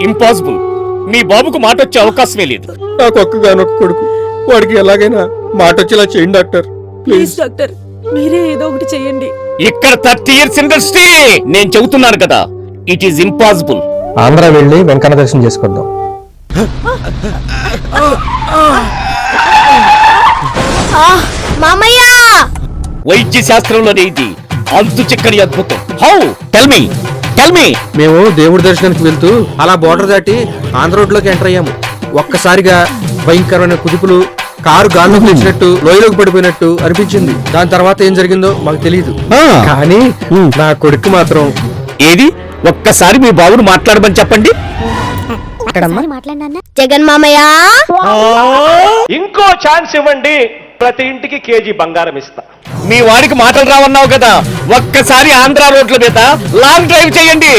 Impossible. మీ బాబుకు మాట వచ్చే అవకాశమే లేదు. నాకు ఒక్కగానొక్క కొడుకు, వాడికి ఎలాగైనా మాట వచ్చేలా చేయండి డాక్టర్. ప్లీజ్ డాక్టర్, మీరే ఏదో ఒకటి చేయండి. ఇక్కడ 30 years ఇండస్ట్రీ. నేను చెబుతున్నాను కదా, ఇట్ ఈస్ ఇంపాసిబుల్. ఆంధ్ర వెళ్ళి వెంకన్న దర్శనం చేసుకుందాం. మామయ్య, వైద్య శాస్త్రంలోనే ఇది అంతు చిక్కని అద్భుతం. హౌ? Tell me. మేము దేవుడి దర్శనానికి వెళ్తూ అలా బోర్డర్ దాటి ఆంధ్ర రోడ్ లోకి ఎంటర్ అయ్యాము. ఒక్కసారిగా భయంకరమైన కుదుపులు, కారు గాల్లోకి లేచినట్టు, లోయలోకి పడిపోయినట్టు అనిపించింది. దాని తర్వాత ఏం జరిగిందో మాకు తెలియదు. కానీ నా కొడుకు మాత్రం. ఏది? ఒక్కసారి మీ బాబును మాట్లాడమని చెప్పండి. జగన్ మామయ్య, ఇంకో ఛాన్స్ ఇవ్వండి, ప్రతి ఇంటికి కేజీ బంగారం ఇస్తా. మీ వాడికి మాటలు రావన్నావు కదా, ఒక్కసారి ఆంధ్ర రోడ్ల మీద లాంగ్ డ్రైవ్ చేయండి.